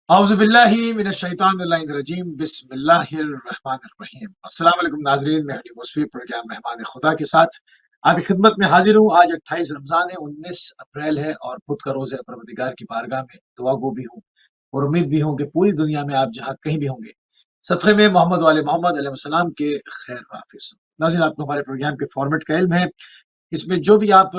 اعوذ باللہ من الشیطان الرجیم بسم اللہ الرحمن الرحیم۔ السلام علیکم ناظرین، میں حلی مصفی پروگرام مہمان خدا کے ساتھ آپ کی خدمت میں حاضر ہوں۔ آج 28 رمضان ہے، 19 اپریل ہے اور بدھ کا روز ہے۔ پروردگار کی بارگاہ میں دعا گو بھی ہوں اور امید بھی ہوں کہ پوری دنیا میں آپ جہاں کہیں بھی ہوں گے صدقے میں محمد والے محمد علیہ السلام کے خیر حافظ۔ ناظرین، آپ کو ہمارے پروگرام کے فارمیٹ کا علم ہے۔ اس میں جو بھی آپ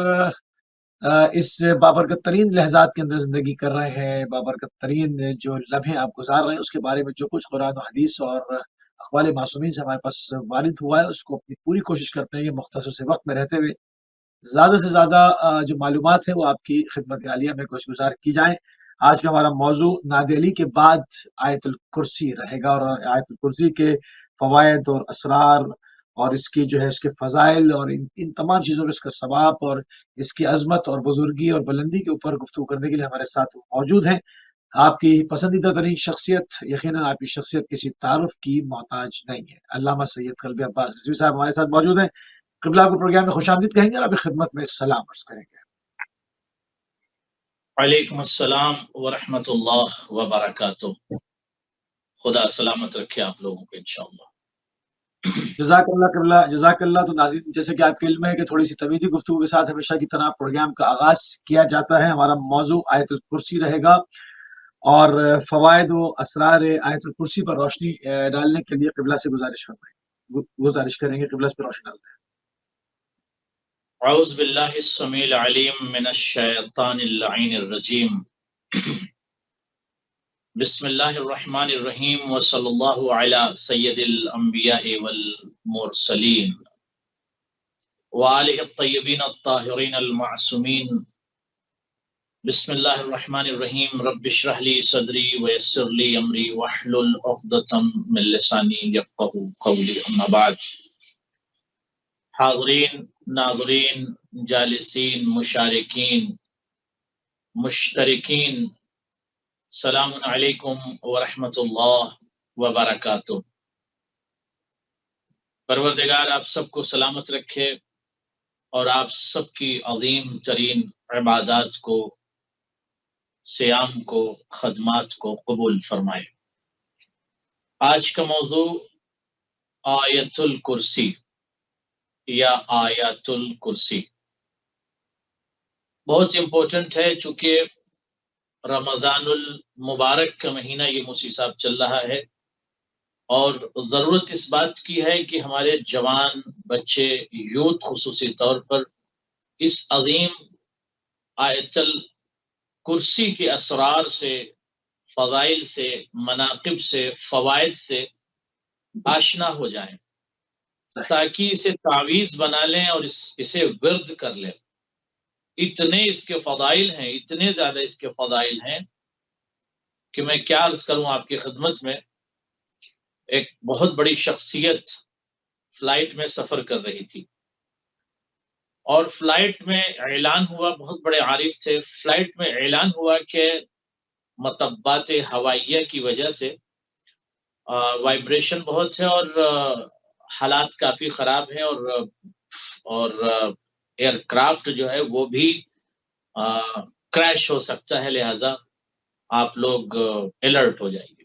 اس بابرکت ترین لحظات کے اندر زندگی کر رہے ہیں، بابرکت ترین جو لمحے آپ گزار رہے ہیں، اس کے بارے میں جو کچھ قرآن و حدیث اور اقوال معصومین سے ہمارے پاس وارد ہوا ہے، اس کو اپنی پوری کوشش کرتے ہیں کہ مختصر سے وقت میں رہتے ہوئے زیادہ سے زیادہ جو معلومات ہیں وہ آپ کی خدمت عالیہ میں کوشش گزار کی جائیں۔ آج کا ہمارا موضوع ناد علی کے بعد آیت الکرسی رہے گا، اور آیت الکرسی کے فوائد اور اسرار اور اس کی جو ہے اس کے فضائل اور ان تمام چیزوں کے اس کا ثواب اور اس کی عظمت اور بزرگی اور بلندی کے اوپر گفتگو کرنے کے لیے ہمارے ساتھ موجود ہیں۔ آپ کی پسندیدہ ترین شخصیت، یقیناً آپ کی شخصیت کسی تعارف کی محتاج نہیں ہے، علامہ سید قلبی عباس رضوی صاحب ہمارے ساتھ موجود ہیں۔ قبلہ آپ کو پروگرام میں خوش آمدید کہیں گے اور آپ کی خدمت میں سلام عرض کریں گے۔ وعلیکم السلام ورحمۃ اللہ وبرکاتہ۔ خدا سلامت رکھے آپ لوگوں کو انشاءاللہ۔ جزاک اللہ قبلہ، جزاک اللہ۔ تو ناظرین، جیسے کہ آپ کے علم ہے کہ تھوڑی سی طویلی گفتگو کے ساتھ ہمیشہ کی طرح پروگرام کا آغاز کیا جاتا ہے۔ ہمارا موضوع آیت الکرسی رہے گا اور فوائد و اسرار آیت الکرسی پر روشنی ڈالنے کے لیے قبلہ سے گزارش کریں گے، قبلہ پر روشنی ڈالتے ہیں۔ اعوذ باللہ السمیع العلیم من الشیطان اللعین الرجیم، بسم اللہ الرحمن الرحیم، وصلی اللہ علی سید الانبیاء والمرسلین وآلہ الطیبین الطاہرین المعصومین۔ بسم اللہ الرحمن الرحیم، رب اشرح لی صدری ویسر لی امری واحلل عقدۃ من لسانی یفقہوا قولی، اما بعد۔ حاضرین، ناظرین، جالسین، مشارکین، مشترکین، سلام علیکم ورحمۃ اللہ وبرکاتہ۔ پروردگار آپ سب کو سلامت رکھے اور آپ سب کی عظیم ترین عبادات کو، صیام کو، خدمات کو قبول فرمائے۔ آج کا موضوع آیت الکرسی یا آیات الکرسی بہت امپورٹنٹ ہے، چونکہ رمضان المبارک کا مہینہ یہ موسی صاحب چل رہا ہے، اور ضرورت اس بات کی ہے کہ ہمارے جوان بچے، یوتھ خصوصی طور پر اس عظیم آیت الکرسی کے اسرار سے، فضائل سے، مناقب سے، فوائد سے آشنا ہو جائیں، تاکہ اسے تعویذ بنا لیں اور اسے ورد کر لیں۔ اتنے اس کے فضائل ہیں، اتنے زیادہ اس کے فضائل ہیں کہ میں کیا عرض کروں آپ کی خدمت میں۔ ایک بہت بڑی شخصیت فلائٹ میں سفر کر رہی تھی، اور فلائٹ میں اعلان ہوا، بہت بڑے عارف تھے، فلائٹ میں اعلان ہوا کہ مطبات ہوائیہ کی وجہ سے وائبریشن بہت ہے اور حالات کافی خراب ہیں، اور ایئر کرافٹ جو ہے وہ بھی کریش ہو سکتا ہے، لہٰذا آپ لوگ الرٹ ہو جائیے۔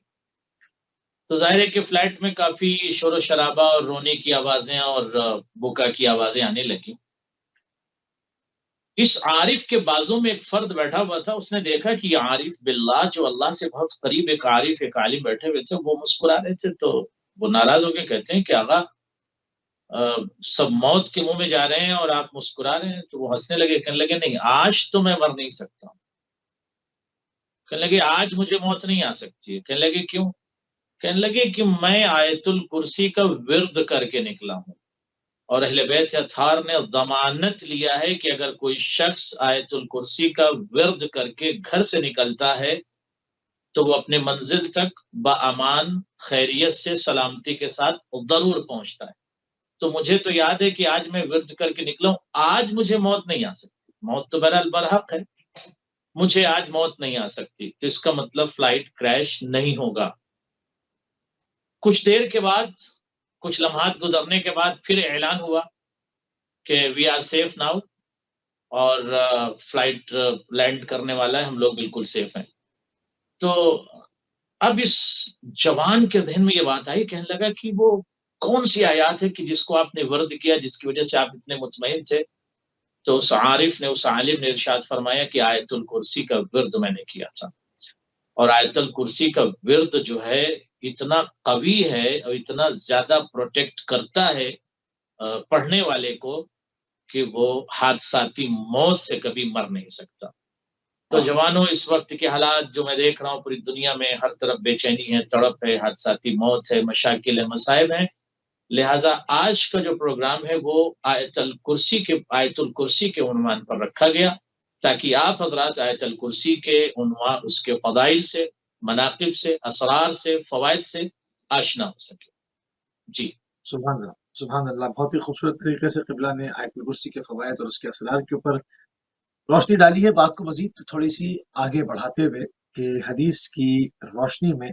تو ظاہر ہے کہ فلائٹ میں کافی شور و شرابہ اور رونے کی آوازیں اور بکا کی آوازیں آنے لگی۔ اس عارف کے بازو میں ایک فرد بیٹھا ہوا تھا، اس نے دیکھا کہ یہ عارف باللہ جو اللہ سے بہت قریب ایک عارف، ایک عالم بیٹھے ہوئے تھے، وہ مسکرا رہے تھے، تو وہ ناراض ہو کے کہتے ہیں کہ آقا سب موت کے منہ میں جا رہے ہیں اور آپ مسکرا رہے ہیں۔ تو وہ ہنسنے لگے، کہنے لگے نہیں، آج تو میں مر نہیں سکتا ہوں۔ کہنے لگے آج مجھے موت نہیں آ سکتی ہے۔ کہنے لگے کیوں؟ کہنے لگے کہ میں آیت الکرسی کا ورد کر کے نکلا ہوں، اور اہل بیت اطہار نے ضمانت لیا ہے کہ اگر کوئی شخص آیت الکرسی کا ورد کر کے گھر سے نکلتا ہے تو وہ اپنے منزل تک باامان، خیریت سے، سلامتی کے ساتھ ضرور پہنچتا ہے۔ تو مجھے تو یاد ہے کہ آج میں ورد کر کے نکلا ہوں، آج مجھے موت نہیں آ سکتی۔ موت تو بہرحال برحق ہے، مجھے آج موت نہیں آ سکتی، تو اس کا مطلب فلائٹ کریش نہیں ہوگا۔ کچھ دیر کے بعد، کچھ لمحات گزرنے کے بعد پھر اعلان ہوا کہ وی آر سیف ناؤ، اور فلائٹ لینڈ کرنے والا ہے، ہم لوگ بالکل سیف ہیں۔ تو اب اس جوان کے ذہن میں یہ بات آئی، کہنے لگا کہ وہ کون سی آیات ہے کہ جس کو آپ نے ورد کیا، جس کی وجہ سے آپ اتنے مطمئن تھے؟ تو اس عارف نے، اس عالم نے ارشاد فرمایا کہ آیت الکرسی کا ورد میں نے کیا تھا، اور آیت الکرسی کا ورد جو ہے اتنا قوی ہے اور اتنا زیادہ پروٹیکٹ کرتا ہے پڑھنے والے کو کہ وہ حادثاتی موت سے کبھی مر نہیں سکتا۔ تو جوانوں، اس وقت کے حالات جو میں دیکھ رہا ہوں پوری دنیا میں، ہر طرف بے چینی ہے، تڑپ ہے، حادثاتی موت ہے، مشاکل ہے، مصائب ہیں، لہٰذا آج کا جو پروگرام ہے وہ آیت الکرسی کے عنوان پر رکھا گیا، تاکہ آپ حضرات آیت الکرسی کے عنوان، اس کے فضائل سے، مناقب سے، اسرار سے، فوائد سے آشنا ہو سکے۔ جی سبحان اللہ، سبحان اللہ، بہت ہی خوبصورت طریقے سے قبلہ نے آیت الکرسی کے فوائد اور اس کے اسرار کے اوپر روشنی ڈالی ہے۔ بات کو مزید تھوڑی سی آگے بڑھاتے ہوئے کہ حدیث کی روشنی میں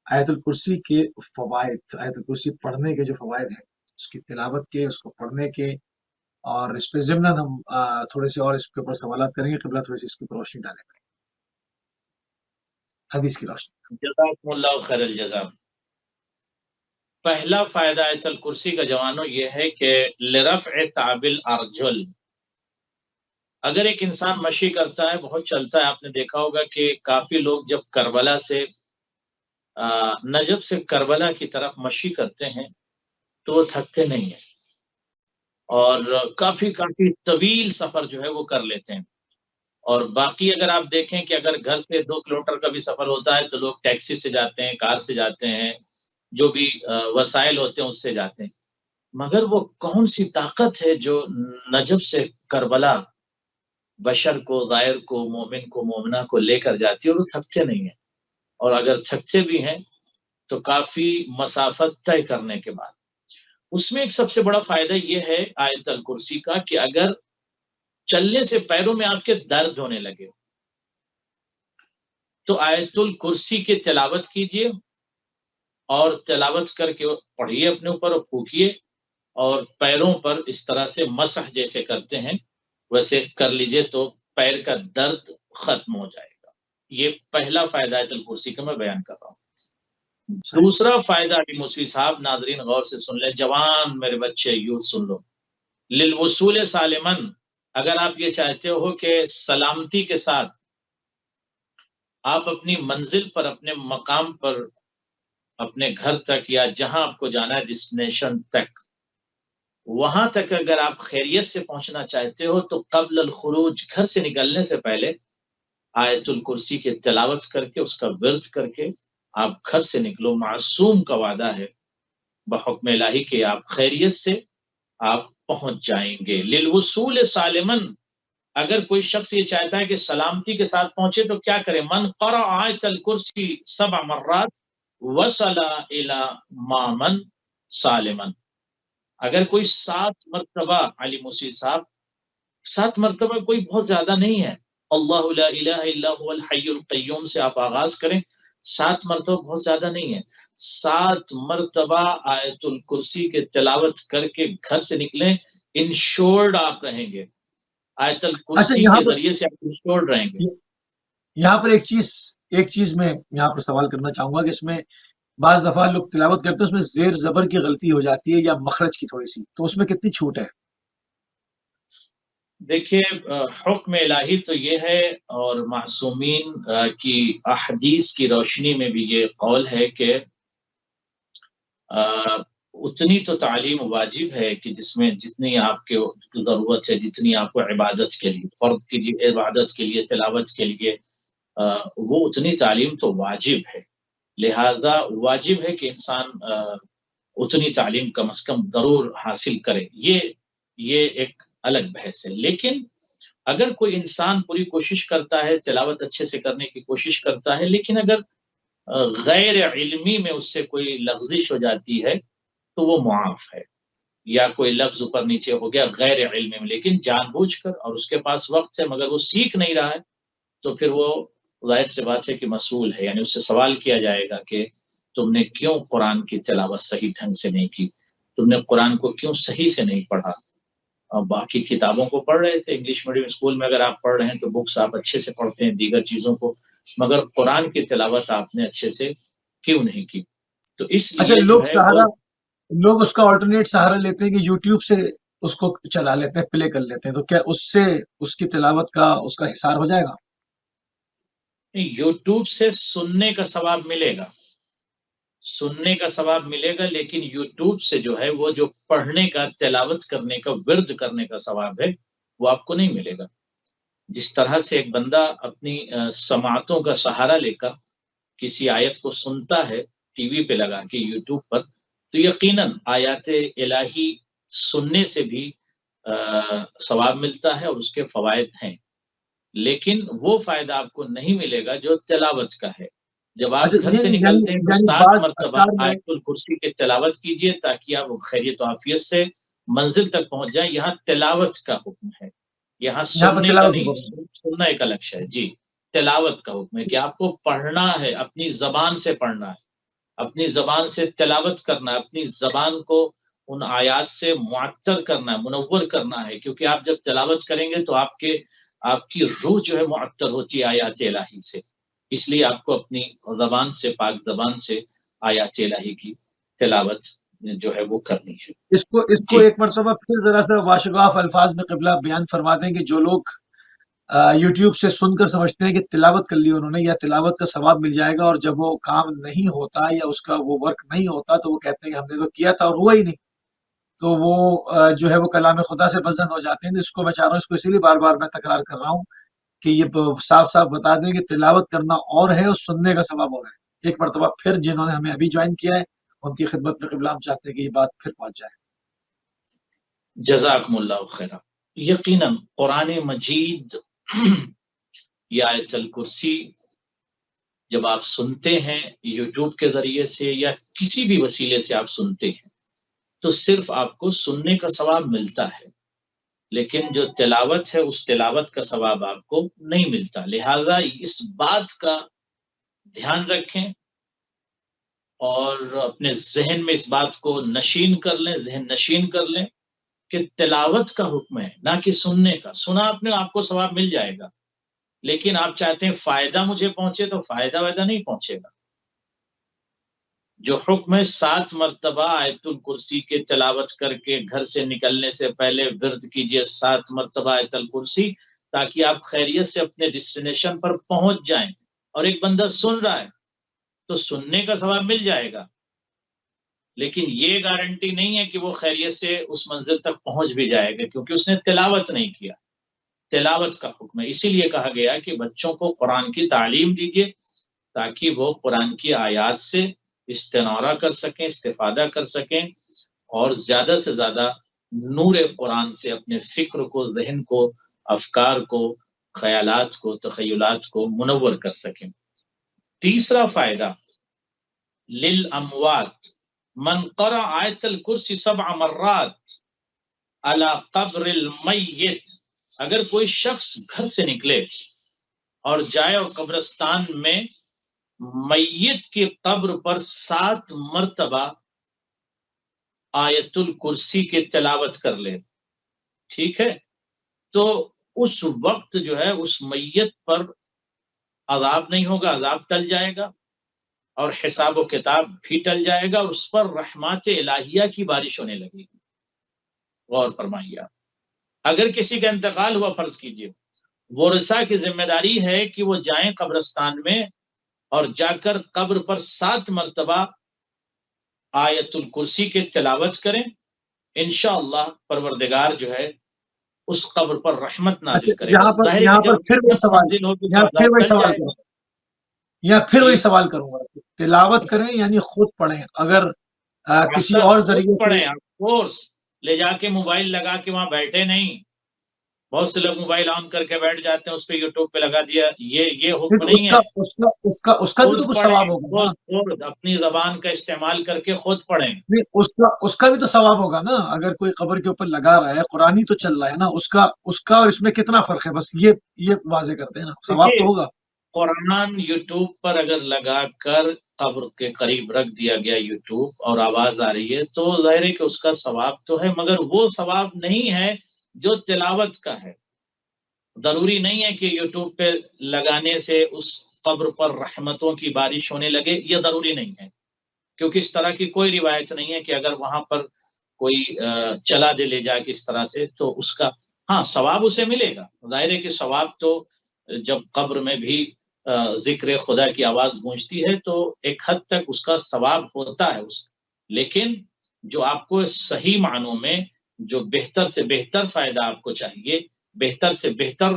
آیت الکرسی کے فوائد، آیت الکرسی پڑھنے کے جو فوائد ہیں، اس کی تلاوت کے، اس کو پڑھنے کے، اور اس پہ ضمناً ہم تھوڑے سے اور اس کے اوپر سوالات کریں گے۔ قبلہ تھوڑی سی اس کے اوپر روشنی ڈالیں گے، حدیث کی روشنی۔ جزاکم اللہ خیر الجزا۔ پہلا فائدہ آیت الکرسی کا جوانوں یہ ہے کہ لرفع تعب الارجل، اگر ایک انسان مشی کرتا ہے، بہت چلتا ہے، آپ نے دیکھا ہوگا کہ کافی لوگ جب کربلا سے نجف سے کربلا کی طرف مشی کرتے ہیں تو وہ تھکتے نہیں ہیں، اور کافی طویل سفر جو ہے وہ کر لیتے ہیں۔ اور باقی اگر آپ دیکھیں کہ اگر گھر سے 2 کلومیٹر کا بھی سفر ہوتا ہے تو لوگ ٹیکسی سے جاتے ہیں، کار سے جاتے ہیں، جو بھی وسائل ہوتے ہیں اس سے جاتے ہیں، مگر وہ کون سی طاقت ہے جو نجف سے کربلا بشر کو، غیر کو، مومن کو، مومنہ کو لے کر جاتی ہے، اور وہ تھکتے نہیں ہیں، اور اگر تھکتے بھی ہیں تو کافی مسافت طے کرنے کے بعد۔ اس میں ایک سب سے بڑا فائدہ یہ ہے آیت الکرسی کا کہ اگر چلنے سے پیروں میں آپ کے درد ہونے لگے تو آیت الکرسی کی تلاوت کیجئے، اور تلاوت کر کے پڑھیے اپنے اوپر اور پھونکیے، اور پیروں پر اس طرح سے مسح جیسے کرتے ہیں ویسے کر لیجئے تو پیر کا درد ختم ہو جائے گا۔ یہ پہلا فائدہ آیت الکرسی کا میں بیان کر رہا ہوں۔ دوسرا فائدہ علی موسوی صاحب، ناظرین غور سے سن لیں، جوان میرے بچے یوتھ سن لو، للوصول سالمن، اگر آپ یہ چاہتے ہو کہ سلامتی کے ساتھ آپ اپنی منزل پر، اپنے مقام پر، اپنے گھر تک یا جہاں آپ کو جانا ہے ڈیسٹینیشن تک، وہاں تک اگر آپ خیریت سے پہنچنا چاہتے ہو تو قبل الخروج، گھر سے نکلنے سے پہلے آیت الکرسی کی تلاوت کر کے، اس کا ورد کر کے آپ گھر سے نکلو۔ معصوم کا وعدہ ہے بحکم الہی کہ آپ خیریت سے آپ پہنچ جائیں گے۔ للوصول سالمن، اگر کوئی شخص یہ چاہتا ہے کہ سلامتی کے ساتھ پہنچے تو کیا کرے؟ من قرأ آیت الکرسی 7 مرات وصل الی مامن سالمن، اگر کوئی 7 مرتبہ، علی موسیٰ صاحب 7 مرتبہ کوئی بہت زیادہ نہیں ہے، اللہ لا الہ الا هو الحی القیوم سے آپ آغاز کریں، 7 مرتبہ بہت زیادہ نہیں ہے، 7 مرتبہ آیت الکرسی کے تلاوت کر کے گھر سے نکلیں، انشورڈ آپ رہیں گے، آیت اچھا، الکرسی یہاں کے پر ذریعے سے آپ انشورڈ رہیں گے۔ ایک چیز میں یہاں پر سوال کرنا چاہوں گا کہ اس میں بعض دفعہ لوگ تلاوت کرتے ہیں، اس میں زیر زبر کی غلطی ہو جاتی ہے یا مخرج کی تھوڑی سی، تو اس میں کتنی چھوٹ ہے؟ دیکھیے، حکم الہی تو یہ ہے، اور معصومین کی احادیث کی روشنی میں بھی یہ قول ہے کہ اتنی تو تعلیم واجب ہے کہ جس میں جتنی آپ کے ضرورت ہے، جتنی آپ کو عبادت کے لیے، فرض کی عبادت کے لیے، تلاوت کے لیے، وہ اتنی تعلیم تو واجب ہے، لہذا واجب ہے کہ انسان اتنی تعلیم کم از کم ضرور حاصل کرے، یہ ایک الگ بحث ہے۔ لیکن اگر کوئی انسان پوری کوشش کرتا ہے، تلاوت اچھے سے کرنے کی کوشش کرتا ہے، لیکن اگر غیر علمی میں اس سے کوئی لغزش ہو جاتی ہے تو وہ معاف ہے، یا کوئی لفظ اوپر نیچے ہو گیا غیر علمی میں، لیکن جان بوجھ کر، اور اس کے پاس وقت ہے مگر وہ سیکھ نہیں رہا ہے، تو پھر وہ ظاہر سے بات ہے کہ مسئول ہے، یعنی اس سے سوال کیا جائے گا کہ تم نے کیوں قرآن کی تلاوت صحیح ڈھنگ سے نہیں کی، تم نے قرآن کو کیوں صحیح سے نہیں پڑھا۔ باقی کتابوں کو پڑھ رہے تھے، انگلش میڈیم اسکول میں اگر آپ پڑھ رہے ہیں تو بکس آپ اچھے سے پڑھتے ہیں، دیگر چیزوں کو مگر قرآن کی تلاوت آپ نے اچھے سے کیوں نہیں کی؟ تو اس اچھا، لیے جو ہے وہ لوگ اس کا آلٹرنیٹ سہارا لیتے ہیں کہ یوٹیوب سے اس کو چلا لیتے ہیں، پلے کر لیتے ہیں، تو کیا اس سے اس کی تلاوت کا اس کا حصار ہو جائے گا؟ یوٹیوب سے سننے کا ثواب ملے گا، سننے کا ثواب ملے گا، لیکن یوٹیوب سے جو ہے وہ جو پڑھنے کا، تلاوت کرنے کا، ورد کرنے کا ثواب ہے وہ آپ کو نہیں ملے گا۔ جس طرح سے ایک بندہ اپنی سماعتوں کا سہارا لے کر کسی آیت کو سنتا ہے ٹی وی پہ لگا کے یوٹیوب پر، تو یقیناً آیات الہی سننے سے بھی ثواب ملتا ہے اور اس کے فوائد ہیں، لیکن وہ فائدہ آپ کو نہیں ملے گا جو تلاوت کا ہے۔ جب آپ اچھا، گھر سے یعنی نکلتے ہیں تو یعنی 7 بعض مرتبہ اذکار میں، آیت الکرسی کی تلاوت کیجئے تاکہ آپ خیریت و عافیت سے منزل تک پہنچ جائیں۔ یہاں تلاوت کا حکم ہے، یہاں یہاں پر سننے کا تلاوت نہیں، ہوگا۔ سننا ایک الگ شے ہے۔ جی، تلاوت کا حکم ہے کہ آپ کو پڑھنا ہے، اپنی زبان سے پڑھنا ہے، اپنی زبان سے تلاوت کرنا ہے، اپنی زبان کو ان آیات سے معطر کرنا ہے، منور کرنا ہے، کیونکہ آپ جب تلاوت کریں گے تو آپ کی روح جو ہے معطر ہوتی ہے آیات الہی سے، اس لیے آپ کو اپنی زبان سے، پاک زبان سے آیات الہی کی تلاوت جو ہے وہ کرنی ہے۔ اس کو جی، ایک مرتبہ پھر ذرا سا واشگاف الفاظ میں قبلہ بیان فرما دیں کہ جو لوگ یوٹیوب سے سن کر سمجھتے ہیں کہ تلاوت کر لی انہوں نے یا تلاوت کا ثواب مل جائے گا، اور جب وہ کام نہیں ہوتا یا اس کا وہ ورک نہیں ہوتا تو وہ کہتے ہیں کہ ہم نے تو کیا تھا اور ہوا ہی نہیں، تو وہ جو ہے وہ کلام خدا سے بزن ہو جاتے ہیں۔ تو اس کو میں چاہ رہا ہوں، اس کو اسی لیے بار بار میں تکرار کر رہا ہوں کہ یہ صاف صاف بتا دیں کہ تلاوت کرنا اور ہے اور سننے کا ثواب اور ہے۔ ایک مرتبہ پھر جنہوں نے ہمیں ابھی جوائن کیا ہے ان کی خدمت میں قبلہ ہم چاہتے ہیں کہ یہ بات پھر پہنچ جائے۔ جزاکم اللہ خیرہ۔ یقیناً قرآن مجید یا آیت الکرسی جب آپ سنتے ہیں یوٹیوب کے ذریعے سے یا کسی بھی وسیلے سے آپ سنتے ہیں تو صرف آپ کو سننے کا ثواب ملتا ہے، لیکن جو تلاوت ہے اس تلاوت کا ثواب آپ کو نہیں ملتا۔ لہذا اس بات کا دھیان رکھیں اور اپنے ذہن میں اس بات کو نشین کر لیں، ذہن نشین کر لیں کہ تلاوت کا حکم ہے نہ کہ سننے کا۔ سنا آپ کو ثواب مل جائے گا، لیکن آپ چاہتے ہیں فائدہ مجھے پہنچے تو فائدہ وائدہ نہیں پہنچے گا۔ جو حکم ہے 7 مرتبہ آیت الکرسی کے تلاوت کر کے گھر سے نکلنے سے پہلے ورد کیجئے 7 مرتبہ آیت الکرسی، تاکہ آپ خیریت سے اپنے ڈیسٹینیشن پر پہنچ جائیں۔ اور ایک بندہ سن رہا ہے تو سننے کا ثواب مل جائے گا، لیکن یہ گارنٹی نہیں ہے کہ وہ خیریت سے اس منزل تک پہنچ بھی جائے گا، کیونکہ اس نے تلاوت نہیں کیا۔ تلاوت کا حکم ہے، اسی لیے کہا گیا کہ بچوں کو قرآن کی تعلیم دیجیے تاکہ وہ قرآن کی آیات سے استنارہ کر سکیں، استفادہ کر سکیں، اور زیادہ سے زیادہ نور قرآن سے اپنے فکر کو، ذہن کو، افکار کو، خیالات کو، تخیلات کو منور کر سکیں۔ تیسرا فائدہ، للاموات من قرأ آیت الکرسی 7 مرات علی قبر المیت، اگر کوئی شخص گھر سے نکلے اور جائے اور قبرستان میں میت کی قبر پر 7 مرتبہ آیت الکرسی کی تلاوت کر لے، ٹھیک ہے، تو اس وقت جو ہے اس میت پر عذاب نہیں ہوگا، عذاب ٹل جائے گا، اور حساب و کتاب بھی ٹل جائے گا، اور اس پر رحمات الہیہ کی بارش ہونے لگے گی۔ غور فرمائیے، اگر کسی کا انتقال ہوا، فرض کیجئے، ورثہ کی ذمہ داری ہے کہ وہ جائیں قبرستان میں اور جا کر قبر پر 7 مرتبہ آیت الکرسی کے تلاوت کریں، انشاءاللہ پروردگار جو ہے اس قبر پر رحمت نازل اچھا، کرے گا۔ ظاہر ہے کہ جب پھر وہی رحمت سوال نازل ہوگی تو یہاں پھر عذاب وہی ٹل سوال جائے کروں گا۔ یا پھر جی، وہی سوال کروں گا، تلاوت کریں یعنی خود پڑھیں، اگر کسی اثر اور خود ذریعے سے؟ پڑھیں، آپ کورس لے جا کے موبائل لگا کے وہاں بیٹھے نہیں۔ بہت سے لوگ موبائل آن کر کے بیٹھ جاتے ہیں، اس پہ یوٹیوب پہ لگا دیا، یہ نہیں حکم تو نہیں ہے۔ اس کا بھی خود تو کچھ پڑھیں، ثواب ہوگا نا؟ خود اپنی زبان کا استعمال کر کے خود پڑھیں۔ نہیں، اس کا بھی تو ثواب ہوگا نا، اگر کوئی قبر کے اوپر لگا رہا ہے، قرآن ہی تو چل رہا ہے نا، اس کا اور اس میں کتنا فرق ہے، بس یہ واضح کرتے ہیں نا، ثواب دیکھیے، تو ہوگا۔ قرآن یوٹیوب پر اگر لگا کر قبر کے قریب رکھ دیا گیا یوٹیوب اور آواز آ رہی ہے تو ظاہر ہے کہ اس کا ثواب تو ہے، مگر وہ ثواب نہیں ہے جو تلاوت کا ہے۔ ضروری نہیں ہے کہ یوٹیوب پہ لگانے سے اس قبر پر رحمتوں کی بارش ہونے لگے، یہ ضروری نہیں ہے، کیونکہ اس طرح کی کوئی روایت نہیں ہے کہ اگر وہاں پر کوئی چلا دے لے جا کے اس طرح سے تو اس کا ہاں ثواب اسے ملے گا، ظاہر ہے کہ ثواب تو جب قبر میں بھی ذکر خدا کی آواز گونجتی ہے تو ایک حد تک اس کا ثواب ہوتا ہے لیکن جو آپ کو صحیح معنوں میں جو بہتر سے بہتر فائدہ آپ کو چاہیے، بہتر سے بہتر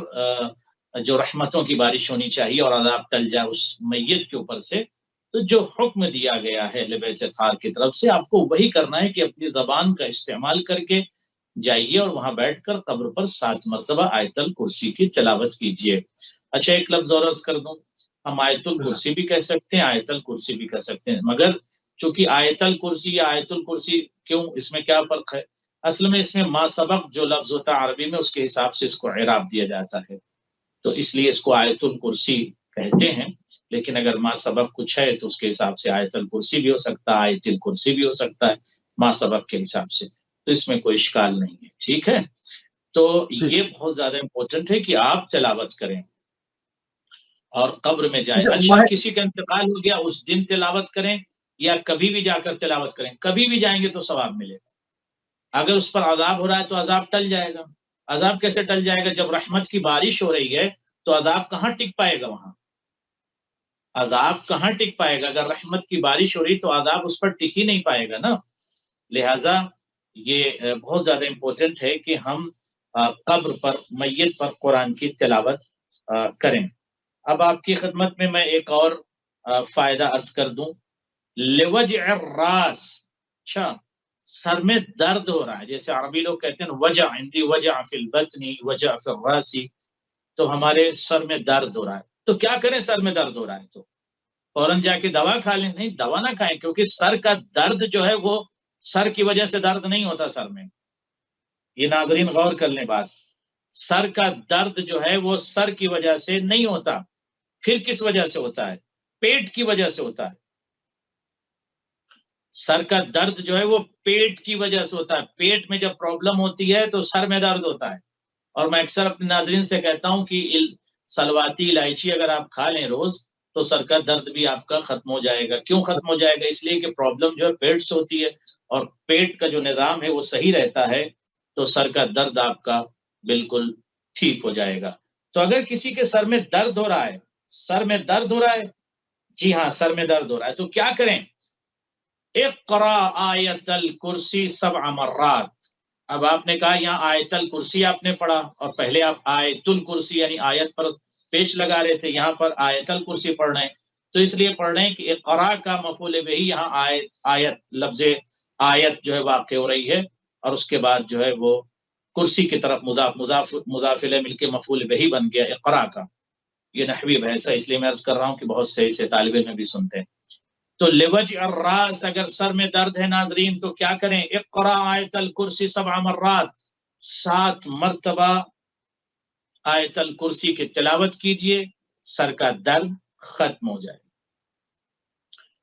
جو رحمتوں کی بارش ہونی چاہیے اور عذاب ٹل جائے اس میت کے اوپر سے، تو جو حکم دیا گیا ہے اہل بیت اطہار کی طرف سے آپ کو وہی کرنا ہے کہ اپنی زبان کا استعمال کر کے جائیے اور وہاں بیٹھ کر قبر پر 7 مرتبہ آیت الکرسی کی تلاوت کیجیے۔ اچھا ایک لفظ اور عرض کر دوں، ہم آیت الکرسی بھی کہہ سکتے ہیں، آیت الکرسی بھی کہہ سکتے ہیں، مگر چونکہ آیت الکرسی یا آیت الکرسی کیوں، اس میں کیا فرق ہے؟ اصل میں اس میں ما سبق جو لفظ ہوتا ہے عربی میں اس کے حساب سے اس کو اعراب دیا جاتا ہے، تو اس لیے اس کو آیت الکرسی کہتے ہیں، لیکن اگر ما سبق کچھ ہے تو اس کے حساب سے آیت الکرسی بھی ہو سکتا ہے، آیت الکرسی بھی ہو سکتا ہے ما سبق کے حساب سے، تو اس میں کوئی اشکال نہیں ہے، ٹھیک ہے؟ تو یہ بہت زیادہ امپورٹنٹ ہے کہ آپ تلاوت کریں اور قبر میں جائیں۔ اچھا کسی کا انتقال ہو گیا اس دن تلاوت کریں یا کبھی بھی جا کر تلاوت کریں، کبھی بھی جائیں گے تو ثواب ملے گا۔ اگر اس پر عذاب ہو رہا ہے تو عذاب ٹل جائے گا۔ عذاب کیسے ٹل جائے گا؟ جب رحمت کی بارش ہو رہی ہے تو عذاب کہاں ٹک پائے گا؟ وہاں عذاب کہاں ٹک پائے گا؟ اگر رحمت کی بارش ہو رہی تو عذاب اس پر ٹک ہی نہیں پائے گا نا۔ لہٰذا یہ بہت زیادہ امپورٹنٹ ہے کہ ہم قبر پر میت پر قرآن کی تلاوت کریں۔ اب آپ کی خدمت میں ایک اور فائدہ عرض کر دوں، لوجع الراس، اچھا سر میں درد ہو رہا ہے، جیسے عربی لوگ کہتے ہیں وجع، عندی وجع فی البطن وجع فی الراس، تو ہمارے سر میں درد ہو رہا ہے تو کیا کریں؟ سر میں درد ہو رہا ہے تو فوراً جا کے دوا کھا لیں؟ نہیں، دوا نہ کھائیں، کیونکہ سر کا درد جو ہے وہ سر کی وجہ سے درد نہیں ہوتا سر میں، یہ ناظرین غور کر لیں بات، سر کا درد جو ہے وہ سر کی وجہ سے نہیں ہوتا، پھر کس وجہ سے ہوتا ہے؟ پیٹ کی وجہ سے ہوتا ہے۔ سر کا درد جو ہے وہ پیٹ کی وجہ سے ہوتا ہے، پیٹ میں جب پرابلم ہوتی ہے تو سر میں درد ہوتا ہے، اور میں اکثر اپنے ناظرین سے کہتا ہوں کہ سلواتی الائچی اگر آپ کھا لیں روز تو سر کا درد بھی آپ کا ختم ہو جائے گا۔ کیوں ختم ہو جائے گا؟ اس لیے کہ پرابلم جو ہے پیٹ سے ہوتی ہے، اور پیٹ کا جو نظام ہے وہ صحیح رہتا ہے تو سر کا درد آپ کا بالکل ٹھیک ہو جائے گا۔ تو اگر کسی کے سر میں درد ہو رہا ہے، سر میں درد ہو رہا ہے، جی ہاں سر میں درد ہو رہا ہے، تو کیا کریں؟ اقرا آیت الکرسی 7 مرات۔ اب آپ نے کہا یہاں آیت الکرسی آپ نے پڑھا اور پہلے آپ آیت الکرسی یعنی آیت پر پیش لگا رہے تھے، یہاں پر آیت الکرسی پڑھ رہے ہیں، تو اس لیے پڑھ رہے ہیں کہ اقرا کا مفعول بہ یہاں آیت لفظ آیت جو ہے واقع ہو رہی ہے، اور اس کے بعد جو ہے وہ کرسی کی طرف مضاف الیہ مل کے مفعول بہ بن گیا اقرا کا۔ یہ نحوی بحث ہے، اس لیے میں عرض کر رہا ہوں کہ بہت صحیح سے طالب علم بھی سنتے ہیں۔ تو لوجع الراس، اگر سر میں درد ہے ناظرین تو کیا کریں؟ اقرا آیت الکرسی 7 مرات، 7 مرتبہ آیت الکرسی کی تلاوت کیجئے، سر کا درد ختم ہو جائے۔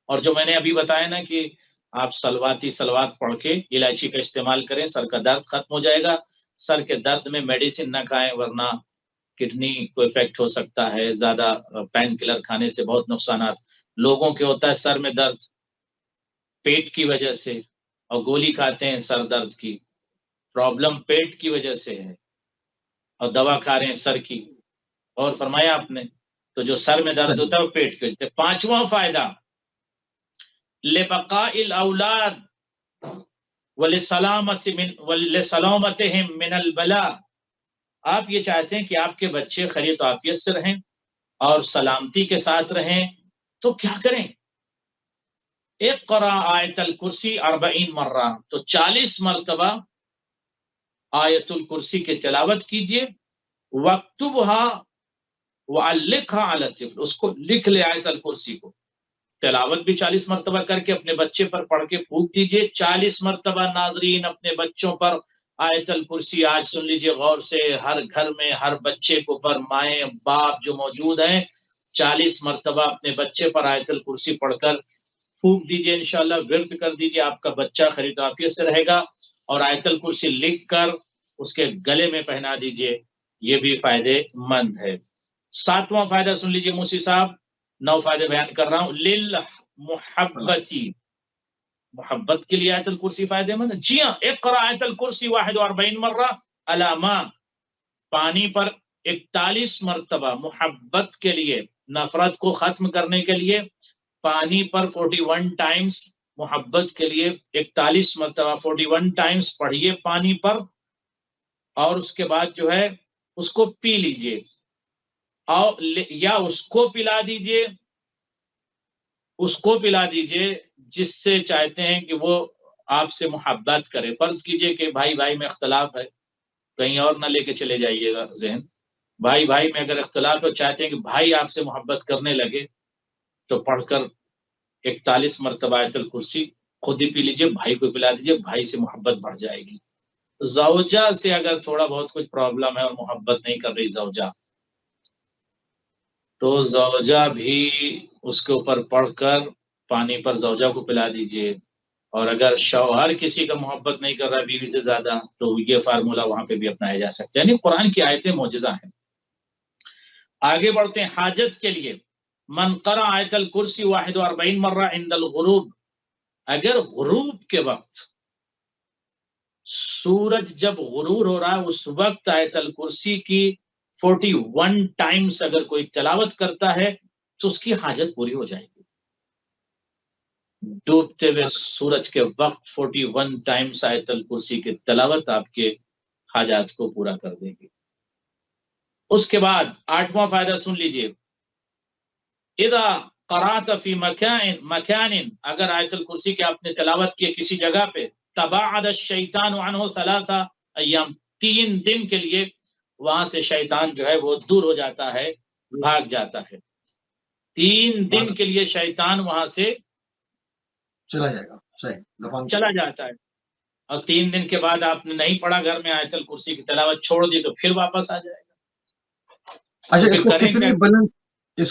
اور جو میں نے ابھی بتایا نا کہ آپ سلوات پڑھ کے الائچی کا استعمال کریں، سر کا درد ختم ہو جائے گا۔ سر کے درد میں میڈیسن نہ کھائیں ورنہ کڈنی کو افیکٹ ہو سکتا ہے، زیادہ پین کلر کھانے سے بہت نقصانات لوگوں کے ہوتا ہے، سر میں درد پیٹ کی وجہ سے، اور گولی کھاتے ہیں سر درد کی، پرابلم پیٹ کی وجہ سے ہے اور دوا کھا رہے ہیں سر کی، اور فرمایا آپ نے تو جو سر میں درد ہوتا ہے وہ پیٹ کی وجہ سے۔ 5واں فائدہ، لبقاء الاولاد ولسلامتهم من البلاء، آپ یہ چاہتے ہیں کہ آپ کے بچے خیریت و عافیت سے رہیں اور سلامتی کے ساتھ رہیں، تو کیا کریں؟ اقرا آیت الکرسی 40 مرہ، تو 40 مرتبہ آیت الکرسی کی تلاوت کیجئے، وَاكْتُبْهَا وَعَلِّقْهَا عَلَى الطِّفْلِ، اس کو لکھ لے آیت الکرسی کو، تلاوت بھی 40 مرتبہ کر کے اپنے بچے پر پڑھ کے پھونک دیجئے۔ 40 مرتبہ ناظرین اپنے بچوں پر آیت الکرسی، آج سن لیجئے غور سے، ہر گھر میں ہر بچے کو پر مائیں باپ جو موجود ہیں 40 مرتبہ اپنے بچے پر آیت الکرسی پڑھ کر پھونک دیجئے، انشاءاللہ ورد کر دیجئے، آپ کا بچہ خیر و عافیت سے رہے گا، اور آیت الکرسی لکھ کر اس کے گلے میں پہنا دیجئے، یہ بھی فائدے مند ہے۔ 7واں فائدہ سن لیجئے موسی صاحب، 9 فائدے بیان کر رہا ہوں. للمحبتی، محبت کے لیے آیت الکرسی فائدے مند ہے. جی ہاں، اقرا آیت الکرسی 41 مرہ علامہ، پانی پر 41 مرتبہ محبت کے لیے، نفرت کو ختم کرنے کے لیے پانی پر 41 ٹائمز، محبت کے لیے 41 مرتبہ 41 ٹائمز پڑھیے پانی پر، اور اس کے بعد جو ہے اس کو پی لیجئے، اور یا اس کو پلا دیجئے، اس کو پلا دیجئے جس سے چاہتے ہیں کہ وہ آپ سے محبت کرے. فرض کیجئے کہ بھائی بھائی میں اختلاف ہے، کہیں اور نہ لے کے چلے جائیے گا ذہن، بھائی بھائی میں اگر اختلاف ہے، چاہتے ہیں کہ بھائی آپ سے محبت کرنے لگے، تو پڑھ کر 41 مرتبہ آیت الکرسی خود ہی پی لیجئے، بھائی کو پلا دیجئے، بھائی سے محبت بڑھ جائے گی. زوجہ سے اگر تھوڑا بہت کچھ پرابلم ہے اور محبت نہیں کر رہی زوجہ، تو زوجہ بھی اس کے اوپر پڑھ کر پانی پر زوجہ کو پلا دیجئے. اور اگر شوہر کسی کا محبت نہیں کر رہا بیوی سے زیادہ، تو یہ فارمولہ وہاں پہ بھی اپنایا جا سکتا ہے. یعنی قرآن کی آیتیں معجزہ ہیں. آگے بڑھتے ہیں حاجت کے لیے. من قرأ آیت الکرسی 41 مرہ عند الغروب، اگر غروب کے وقت سورج جب غرور ہو رہا ہے اس وقت آیت الکرسی کی 41 ٹائمز اگر کوئی تلاوت کرتا ہے تو اس کی حاجت پوری ہو جائے گی. ڈوبتے ہوئے سورج کے وقت 41 ٹائمز آیت الکرسی کی تلاوت آپ کے حاجات کو پورا کر دے گی. اس کے بعد 8واں فائدہ سن لیجئے. اذا قرأت فی مکان، اگر آیت الکرسی کی آپ نے تلاوت کی کسی جگہ پہ، تباعد الشیطان عنہ 3 ایام، 3 دن کے لیے وہاں سے شیطان جو ہے وہ دور ہو جاتا ہے، بھاگ جاتا ہے. 3 دن کے لیے شیطان وہاں سے چلا جائے گا. صحیح، چلا جاتا ہے. اور 3 دن کے بعد آپ نے نہیں پڑھا گھر میں آیت الکرسی کی تلاوت چھوڑ دی تو پھر واپس آ جائے گا. اچھا، اس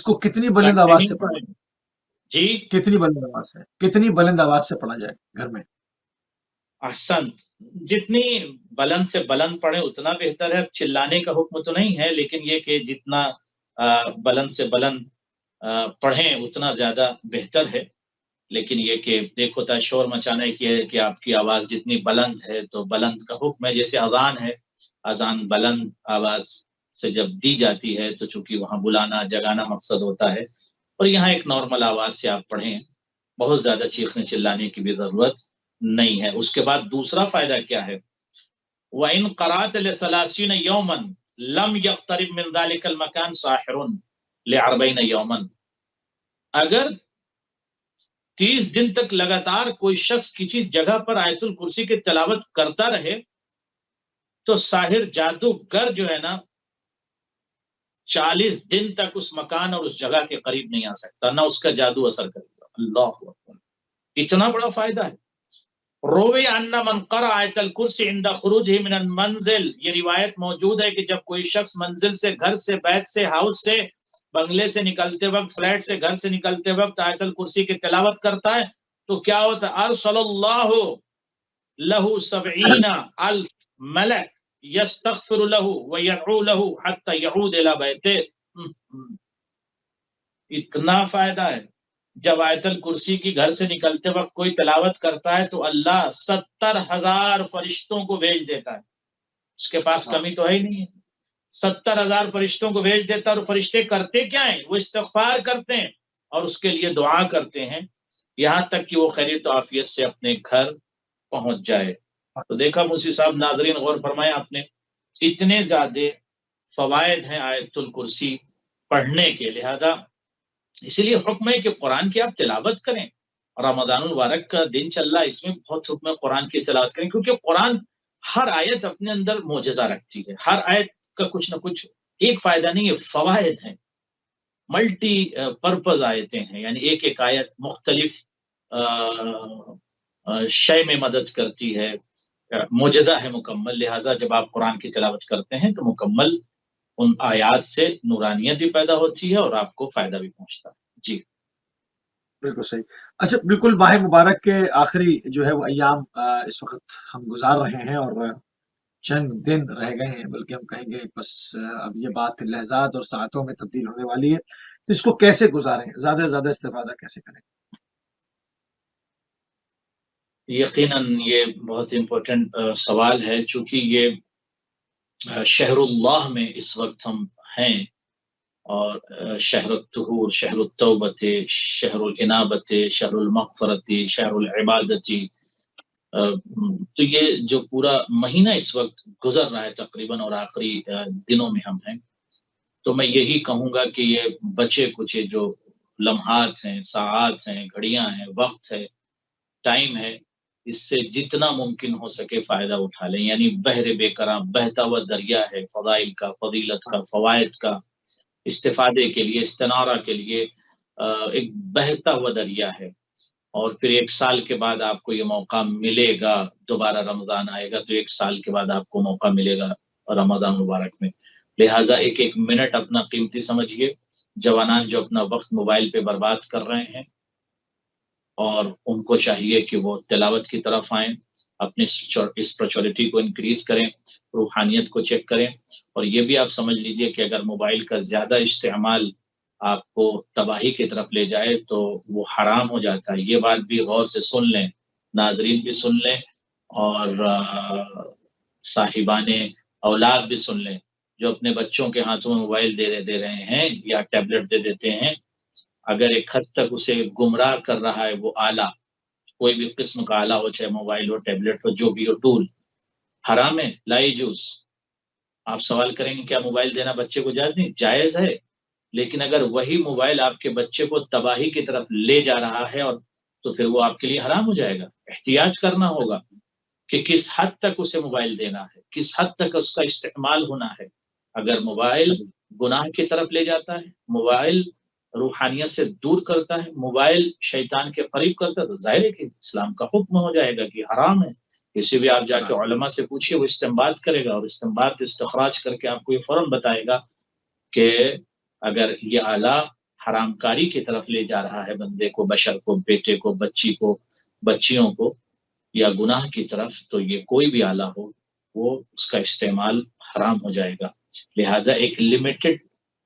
کو کتنی بلند آواز سے پڑھا جائے؟ جی کتنی بلند آواز سے پڑھا جائے گھر میں؟ احسن، جتنی بلند سے بلند پڑھیں اتنا بہتر ہے. چلانے کا حکم تو نہیں ہے، لیکن یہ کہ جتنا بلند سے بلند پڑھیں اتنا زیادہ بہتر ہے. لیکن یہ کہ ایک ہوتا ہے شور مچانا کی ہے کہ آپ کی آواز جتنی بلند ہے تو بلند کا حکم ہے. جیسے اذان ہے، اذان بلند آواز سے جب دی جاتی ہے تو چونکہ وہاں بلانا جگانا مقصد ہوتا ہے، اور یہاں ایک نارمل آواز سے آپ پڑھیں، بہت زیادہ چیخنے چلانے کی بھی ضرورت نہیں ہے. اس کے بعد دوسرا فائدہ کیا ہے؟ وَإِن قَرَأْتَ لِثَلَاثِينَ يَوْمًا لَمْ يَقْتَرِبْ مِنْ ذَلِكَ الْمَكَانِ سَاحِرٌ لِأَرْبَعِينَ يَوْمًا، اگر 30 دن تک لگاتار کوئی شخص کسی جگہ پر آیت الکرسی کی تلاوت کرتا رہے تو ساحر جادوگر جو ہے نا 40 دن تک اس مکان اور اس جگہ کے قریب نہیں آ سکتا، نہ اس کا جادو اثر کرے گا. اللہ اکبر، اتنا بڑا فائدہ ہے. روی ان من قرأ آیت الکرسی عند خروجہ من المنزل، یہ روایت موجود ہے کہ جب کوئی شخص منزل سے، گھر سے، بیت سے، ہاؤس سے، بنگلے سے نکلتے وقت، فلیٹ سے، گھر سے نکلتے وقت آیت الکرسی کی تلاوت کرتا ہے تو کیا ہوتا ہے؟ ارسل اللہ لہ 70,000 ملک یستغفر لہ ویدعو لہ حتی یعود الی بیتہ. اتنا فائدہ ہے. جب آیت الکرسی کی گھر سے نکلتے وقت کوئی تلاوت کرتا ہے تو اللہ 70,000 فرشتوں کو بھیج دیتا ہے. اس کے پاس کمی تو ہے ہی نہیں ہے. 70,000 فرشتوں کو بھیج دیتا ہے. اور فرشتے کرتے کیا ہیں؟ وہ استغفار کرتے ہیں اور اس کے لیے دعا کرتے ہیں یہاں تک کہ وہ خیریت و عافیت سے اپنے گھر پہنچ جائے. تو دیکھا موسی صاحب، ناظرین غور فرمایا آپ نے، اتنے زیادہ فوائد ہیں آیت الکرسی پڑھنے کے. لہذا اسی لیے حکم ہے کہ قرآن کی آپ تلاوت کریں. رمضان المبارک کا دن چل رہا ہے، اس میں بہت حکم ہے قرآن کی تلاوت کریں، کیونکہ قرآن ہر آیت اپنے اندر معجزہ رکھتی ہے. ہر آیت کا کچھ نہ کچھ، ایک فائدہ نہیں ہے، فوائد ہیں. ملٹی پرپز آیتیں ہیں، یعنی ایک ایک آیت مختلف شے میں مدد کرتی ہے، معجزہ ہے مکمل. لہٰذا جب آپ قرآن کی تلاوت کرتے ہیں تو مکمل ان آیات سے نورانیت بھی پیدا ہوتی ہے اور آپ کو فائدہ بھی پہنچتا ہے. جی بالکل صحیح. اچھا، بالکل ماہ مبارک کے آخری جو ہے وہ ایام اس وقت ہم گزار رہے ہیں، اور چند دن رہ گئے ہیں، بلکہ ہم کہیں گے بس اب یہ بات لحظات اور ساعتوں میں تبدیل ہونے والی ہے، تو اس کو کیسے گزاریں، زیادہ سے زیادہ استفادہ کیسے کریں؟ یقیناً یہ بہت امپورٹنٹ سوال ہے، چونکہ یہ شہر اللہ میں اس وقت ہم ہیں، اور شہر الطہور، شہر التوبت، شہر الانابت، شہر المغفرت، شہر العبادتی، تو یہ جو پورا مہینہ اس وقت گزر رہا ہے تقریباً، اور آخری دنوں میں ہم ہیں، تو میں یہی کہوں گا کہ یہ بچے کچے جو لمحات ہیں، ساعات ہیں، گھڑیاں ہیں، وقت ہے، ٹائم ہے، اس سے جتنا ممکن ہو سکے فائدہ اٹھا لیں، یعنی بحر بے کراں بہتا ہوا دریا ہے فضائل کا، فضیلت کا، فوائد کا، استفادے کے لیے، استنارہ کے لیے ایک بہتا ہوا دریا ہے، اور پھر 1 سال کے بعد آپ کو یہ موقع ملے گا، دوبارہ رمضان آئے گا تو 1 سال کے بعد آپ کو موقع ملے گا رمضان مبارک میں، لہٰذا ایک ایک منٹ اپنا قیمتی سمجھیے۔ جوانان جو اپنا وقت موبائل پہ برباد کر رہے ہیں، اور ان کو چاہیے کہ وہ تلاوت کی طرف آئیں، اپنی اسپرچولیٹی کو انکریز کریں، روحانیت کو چیک کریں، اور یہ بھی آپ سمجھ لیجئے کہ اگر موبائل کا زیادہ استعمال آپ کو تباہی کی طرف لے جائے تو وہ حرام ہو جاتا ہے۔ یہ بات بھی غور سے سن لیں، ناظرین بھی سن لیں، اور صاحبان اولاد بھی سن لیں، جو اپنے بچوں کے ہاتھوں میں موبائل دے رہے ہیں یا ٹیبلٹ دے دیتے ہیں، اگر ایک حد تک اسے گمراہ کر رہا ہے وہ آلہ، کوئی بھی قسم کا آلہ ہو، چاہے موبائل ہو، ٹیبلٹ ہو، جو بھی ہو، ٹول حرام ہے، لا یجوز۔ آپ سوال کریں گے کیا موبائل دینا بچے کو جائز نہیں؟ جائز ہے، لیکن اگر وہی موبائل آپ کے بچے کو تباہی کی طرف لے جا رہا ہے، اور تو پھر وہ آپ کے لیے حرام ہو جائے گا۔ احتیاط کرنا ہوگا کہ کس حد تک اسے موبائل دینا ہے، کس حد تک اس کا استعمال ہونا ہے۔ اگر موبائل گناہ کی طرف لے جاتا ہے، موبائل روحانیت سے دور کرتا ہے، موبائل شیطان کے قریب کرتا ہے، تو ظاہر ہے کہ اسلام کا حکم ہو جائے گا کہ حرام ہے۔ کسی بھی آپ جا کے علماء سے پوچھیے، وہ استنباط کرے گا، اور استنباط استخراج کر کے آپ کو یہ فوراً بتائے گا کہ اگر یہ آلہ حرام کاری کی طرف لے جا رہا ہے بندے کو، بشر کو، بیٹے کو، بچی کو، بچیوں کو، یا گناہ کی طرف، تو یہ کوئی بھی آلہ ہو، وہ اس کا استعمال حرام ہو جائے گا۔ لہٰذا ایک لمیٹڈ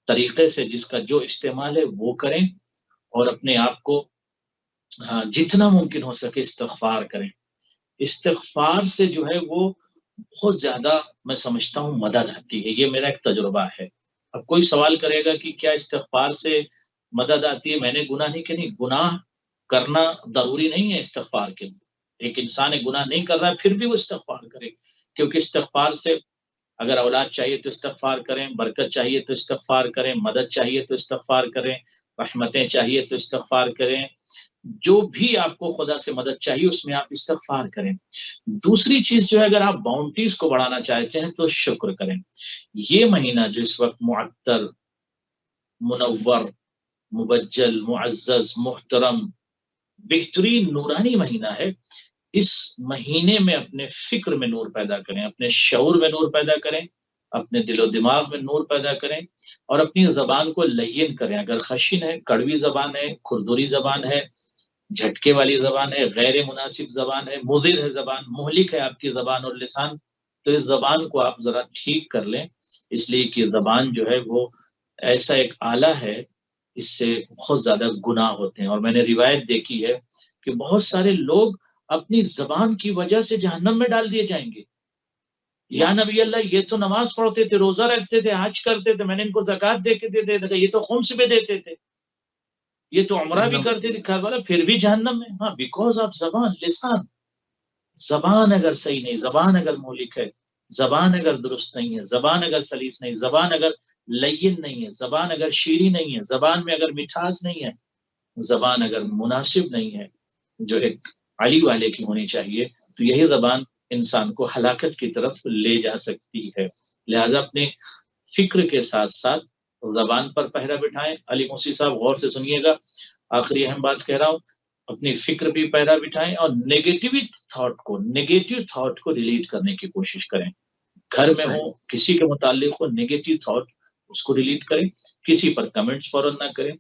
طریقے سے جس کا جو استعمال ہے وہ کریں، اور اپنے آپ کو جتنا ممکن ہو سکے استغفار کریں۔ استغفار سے جو ہے وہ بہت زیادہ، میں سمجھتا ہوں، مدد آتی ہے، یہ میرا ایک تجربہ ہے۔ اب کوئی سوال کرے گا کہ کیا استغفار سے مدد آتی ہے؟ میں نے گناہ نہیں کہ نہیں، گناہ کرنا ضروری نہیں ہے استغفار کے لیے۔ ایک انسان ایک گناہ نہیں کر رہا ہے پھر بھی وہ استغفار کرے، کیونکہ استغفار سے اگر اولاد چاہیے تو استغفار کریں، برکت چاہیے تو استغفار کریں، مدد چاہیے تو استغفار کریں، رحمتیں چاہیے تو استغفار کریں، جو بھی آپ کو خدا سے مدد چاہیے اس میں آپ استغفار کریں۔ دوسری چیز جو ہے، اگر آپ باؤنڈریز کو بڑھانا چاہتے ہیں تو شکر کریں۔ یہ مہینہ جو اس وقت معطر، منور، مبجل، معزز، محترم، بہترین نورانی مہینہ ہے، اس مہینے میں اپنے فکر میں نور پیدا کریں، اپنے شعور میں نور پیدا کریں، اپنے دل و دماغ میں نور پیدا کریں، اور اپنی زبان کو لین کریں۔ اگر خشن ہے، کڑوی زبان ہے، کھردری زبان ہے، جھٹکے والی زبان ہے، غیر مناسب زبان ہے، مضر ہے زبان، مہلک ہے آپ کی زبان اور لسان، تو اس زبان کو آپ ذرا ٹھیک کر لیں، اس لیے کہ زبان جو ہے وہ ایسا ایک آلہ ہے، اس سے بہت زیادہ گناہ ہوتے ہیں، اور میں نے روایت دیکھی ہے کہ بہت سارے لوگ اپنی زبان کی وجہ سے جہنم میں ڈال دیے جائیں گے۔ یا نبی اللہ، یہ تو نماز پڑھتے تھے، روزہ رکھتے تھے، حج کرتے تھے، میں نے ان کو زکوٰۃ دے کے دیتے تھے، یہ تو خمس بھی دیتے تھے، یہ تو عمرہ بھی کرتے تھے، کہا پھر بھی جہنم میں۔ ہاں، بیکاز آف زبان، لسان۔ زبان اگر صحیح نہیں، زبان اگر مہلک ہے، زبان اگر درست نہیں ہے، زبان اگر سلیس نہیں، زبان اگر لین نہیں ہے، زبان اگر شیریں نہیں ہے، زبان میں اگر مٹھاس نہیں ہے، زبان اگر مناسب نہیں ہے جو ایک علی والے کی ہونی چاہیے، تو یہی زبان انسان کو ہلاکت کی طرف لے جا سکتی ہے۔ لہٰذا اپنے فکر کے ساتھ ساتھ زبان پر پہرا بٹھائیں۔ علی موسی صاحب غور سے سنیے گا، آخری اہم بات کہہ رہا ہوں، اپنی فکر بھی پہرا بٹھائیں، اور نیگیٹو تھاٹ کو ڈیلیٹ کرنے کی کوشش کریں۔ گھر میں ہو، کسی کے متعلق ہو، نیگیٹو تھاٹ اس کو ڈیلیٹ کریں، کسی پر کمنٹس فوراً نہ کریں۔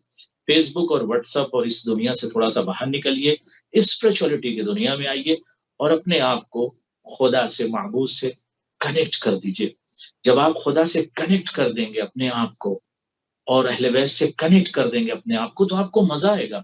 فیس بک اور واٹس ایپ اور اس دنیا سے تھوڑا سا باہر نکلیے، اسپرچولیٹی کی دنیا میں آئیے، اور اپنے آپ کو خدا سے، معبود سے کنیکٹ کر دیجئے. جب آپ خدا سے کنیکٹ کر دیں گے اپنے آپ کو اور اہل بیت سے کنیکٹ کر دیں گے اپنے آپ کو تو آپ کو مزہ آئے گا.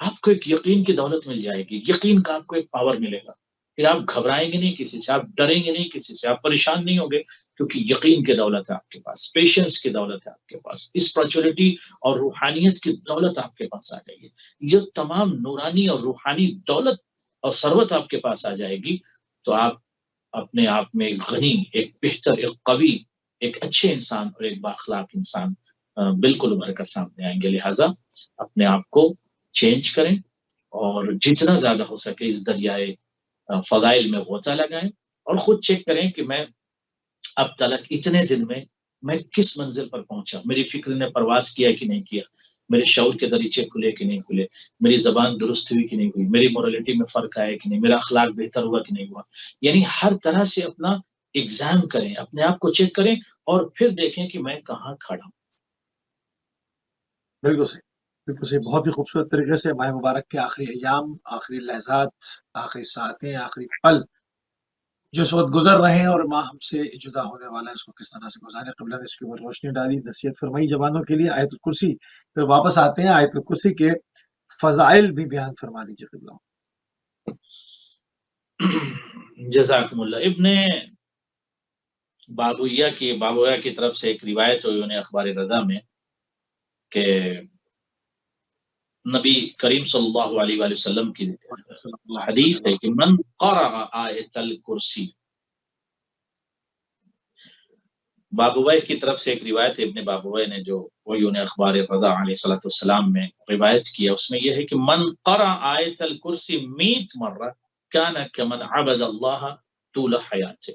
آپ کو ایک یقین کی دولت مل جائے گی، یقین کا آپ کو ایک پاور ملے گا. پھر آپ گھبرائیں گے نہیں کسی سے، آپ ڈریں گے نہیں کسی سے، آپ پریشان نہیں ہوں گے، کیونکہ یقین کی دولت ہے آپ کے پاس، پیشنس کی دولت ہے آپ کے پاس، اسپرچولیٹی اور روحانیت کی دولت آپ کے پاس آ جائے گی. یہ تمام نورانی اور روحانی دولت اور ثروت آپ کے پاس آ جائے گی تو آپ اپنے آپ میں ایک غنی، ایک بہتر، ایک قوی، ایک اچھے انسان اور ایک بااخلاق انسان بالکل ابھر کر سامنے آئیں گے. لہٰذا اپنے آپ کو چینج کریں اور جتنا زیادہ ہو سکے اس دریائے فضائل میں غوطہ لگائیں اور خود چیک کریں کہ میں اب تلک اتنے دن میں کس منزل پر پہنچا، میری فکر نے پرواز کیا کہ نہیں کیا، میرے شعور کے دریچے کھلے کہ نہیں کھلے، میری زبان درست ہوئی کہ نہیں ہوئی، میری مورالٹی میں فرق آیا کہ نہیں، میرا اخلاق بہتر ہوا کہ نہیں ہوا. یعنی ہر طرح سے اپنا ایگزام کریں، اپنے آپ کو چیک کریں اور پھر دیکھیں کہ میں کہاں کھڑا ہوں. بالکل صحیح، بالکل صحیح. بہت ہی خوبصورت طریقے سے ماہ مبارک کے آخری ایام، آخری لحظات، آخری ساعتیں، آخری پل جو اس وقت گزر رہے ہیں اور ماہ ہم سے جدا ہونے والا ہے اس کو کس طرح سے گزارے. قبلہ نے اس کے اوپر روشنی ڈالی، نصیحت فرمائی جوانوں کے لیے. آیت الکرسی پھر واپس آتے ہیں، آیت الکرسی کے فضائل بھی بیان فرما دیجیے قبلہ. جزاکم اللہ. ابن بابویہ کی طرف سے ایک روایت ہوئی انہیں اخبار رضا میں کہ نبی کریم صلی اللہ علیہ وآلہ وسلم کی صلی اللہ علیہ حدیث وسلم. ہے کہ من قرأ آیت الکرسی. بابویہ کی طرف سے ایک روایت ہے، ابن بابویہ نے جو وہی انہیں اخبار رضا علیہ الصلوۃ والسلام میں روایت کیا، اس میں یہ ہے کہ من قرأ آیت الکرسی 100 مرہ کان کمن عبد اللہ طول حیاتہ.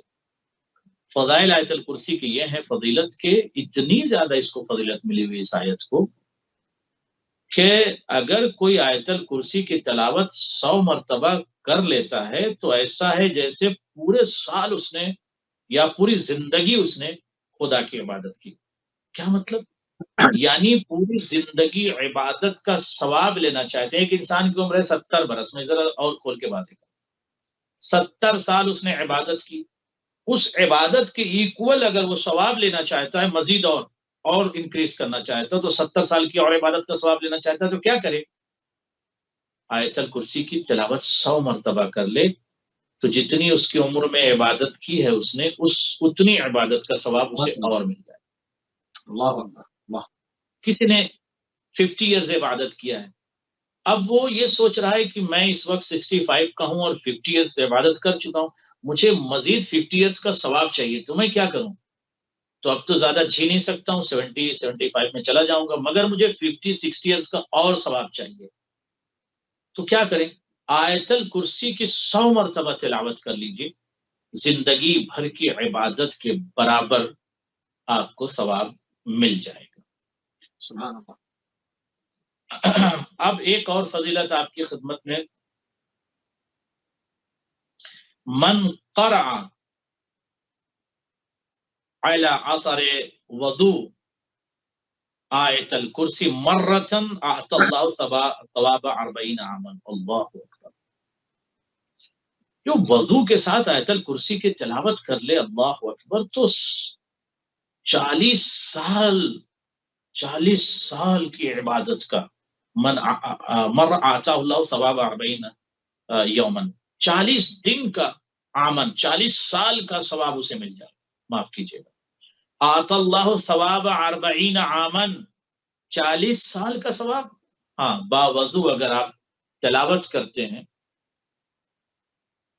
فضائل آیت الکرسی کی یہ ہے فضیلت کے اتنی زیادہ اس کو فضیلت ملی ہوئی اس آیت کو کہ اگر کوئی آیت الکرسی کی تلاوت 100 مرتبہ کر لیتا ہے تو ایسا ہے جیسے پورے سال اس نے یا پوری زندگی اس نے خدا کی عبادت کی. کیا مطلب؟ یعنی پوری زندگی عبادت کا ثواب لینا چاہتے ہیں. ایک انسان کی عمر ہے 70 برس، میں ذرا اور کھول کے واضح کروں، 70 سال اس نے عبادت کی، اس عبادت کے ایکول اگر وہ ثواب لینا چاہتا ہے، مزید اور انکریز کرنا چاہتا ہے، تو 70 سال کی اور عبادت کا ثواب لینا چاہتا ہے تو کیا کرے؟ آیت الکرسی کی تلاوت 100 مرتبہ کر لے تو جتنی اس کی عمر میں عبادت کی ہے اس نے اتنی عبادت کا ثواب اسے اور مل جائے. اللہ اکبر. اللہ. کسی نے 50 ایئرز عبادت کیا ہے، اب وہ یہ سوچ رہا ہے کہ میں اس وقت 65 کا ہوں اور 50 ایئرز سے عبادت کر چکا ہوں، مجھے مزید 50 ایئرز کا ثواب چاہیے، تو میں کیا کروں؟ تو اب تو زیادہ جی نہیں سکتا ہوں، 70-75 میں چلا جاؤں گا، مگر مجھے 50-60 ایئرز کا اور ثواب چاہیے. تو کیا کریں؟ آیت الکرسی کی 100 مرتبہ تلاوت کر لیجئے، زندگی بھر کی عبادت کے برابر آپ کو ثواب مل جائے گا. سبحان اللہ. اب ایک اور فضیلت آپ کی خدمت میں، من قرأ علی اثر وضوء آیت الکرسی مرتن اعطى اللہ ثواب 40 عاما. اللہ اکبر. جو وضو کے ساتھ آیت الکرسی کی تلاوت کر لے، اللہ اکبر، تو 40 سال کی عبادت کا مر آتا اللہ ثواب 40 یومن، 40 دن کا آمن، 40 سال کا ثواب اسے مل جائے. معاف کیجیے گا، آتا اللہ ثواب 40 عامن، 40 سال کا ثواب. ہاں، باوضو اگر آپ تلاوت کرتے ہیں